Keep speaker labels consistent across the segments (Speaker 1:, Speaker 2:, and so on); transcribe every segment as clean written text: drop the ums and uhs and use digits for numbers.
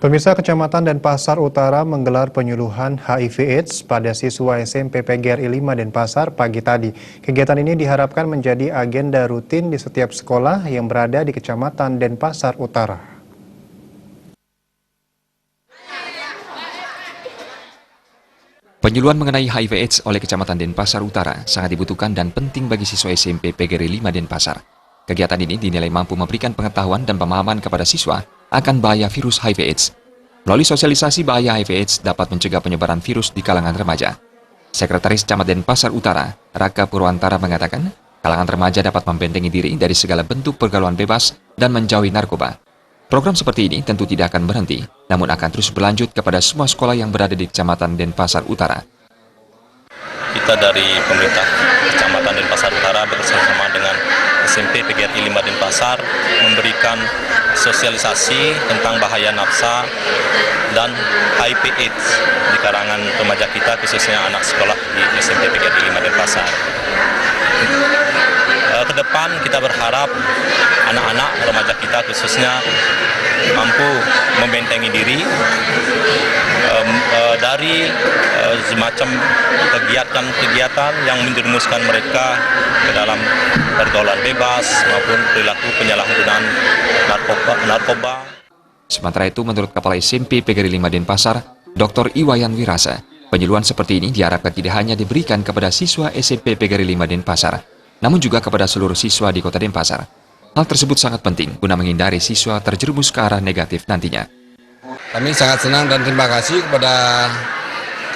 Speaker 1: Pemirsa, Kecamatan Denpasar Utara menggelar penyuluhan HIV/AIDS pada siswa SMP PGRI 5 Denpasar pagi tadi. Kegiatan ini diharapkan menjadi agenda rutin di setiap sekolah yang berada di Kecamatan Denpasar Utara.
Speaker 2: Penyuluhan mengenai HIV/AIDS oleh Kecamatan Denpasar Utara sangat dibutuhkan dan penting bagi siswa SMP PGRI 5 Denpasar. Kegiatan ini dinilai mampu memberikan pengetahuan dan pemahaman kepada siswa akan bahaya virus HIV/AIDS. Melalui sosialisasi bahaya HIV/AIDS dapat mencegah penyebaran virus di kalangan remaja. Sekretaris Camat Denpasar Utara, Raka Purwantara mengatakan, kalangan remaja dapat membentengi diri dari segala bentuk pergaulan bebas dan menjauhi narkoba. Program seperti ini tentu tidak akan berhenti, namun akan terus berlanjut kepada semua sekolah yang berada di Kecamatan Denpasar Utara.
Speaker 3: Kita dari pemerintah Kecamatan Denpasar Utara bersama dengan SMP PGRI 5 Denpasar memberikan sosialisasi tentang bahaya nafsa dan HIV/AIDS di kalangan remaja kita, khususnya anak sekolah di SMP PGRI 5 Denpasar. Ke depan kita berharap anak-anak remaja kita khususnya mampu membentengi diri dari semacam kegiatan-kegiatan yang menjerumuskan mereka ke dalam pergaulan bebas maupun perilaku penyalahgunaan narkoba.
Speaker 2: Sementara itu, menurut Kepala SMP PGRI 5 Denpasar, Dr. Iwayan Wirasa, penyuluhan seperti ini diharapkan tidak hanya diberikan kepada siswa SMP PGRI 5 Denpasar, namun juga kepada seluruh siswa di Kota Denpasar. Hal tersebut sangat penting guna menghindari siswa terjerumus ke arah negatif nantinya.
Speaker 4: Kami sangat senang dan terima kasih kepada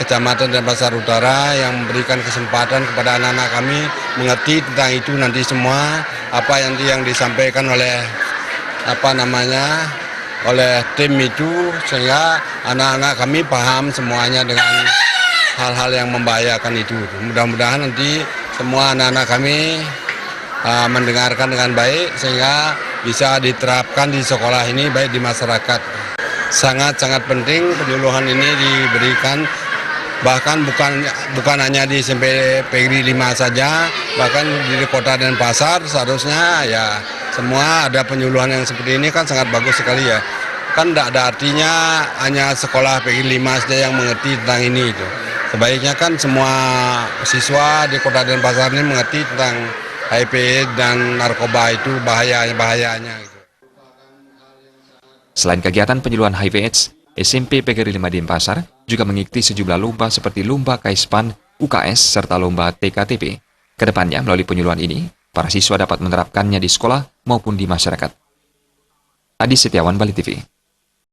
Speaker 4: Kecamatan Denpasar Utara yang memberikan kesempatan kepada anak-anak kami mengerti tentang itu nanti semua apa yang disampaikan oleh oleh tim itu, sehingga anak-anak kami paham semuanya dengan hal-hal yang membahayakan itu. Mudah-mudahan nanti semua anak-anak kami mendengarkan dengan baik sehingga bisa diterapkan di sekolah ini baik di masyarakat. Sangat-sangat penting penyuluhan ini diberikan, bahkan bukan hanya di SMP PGRI 5 saja, bahkan di Kota Denpasar seharusnya ya semua ada penyuluhan yang seperti ini, kan sangat bagus sekali ya. Kan tidak ada artinya hanya sekolah PGRI 5 saja yang mengerti tentang ini itu. Sebaiknya kan semua siswa di Kota Denpasar ini mengerti tentang HIV dan narkoba itu bahayanya.
Speaker 2: Selain kegiatan penyuluhan HIV/AIDS, SMP PGRI 5 Denpasar juga mengikuti sejumlah lomba seperti lomba KAISPAN, UKS, serta lomba TKTP. Kedepannya, melalui penyuluhan ini, para siswa dapat menerapkannya di sekolah maupun di masyarakat. Adi Setiawan, Bali TV.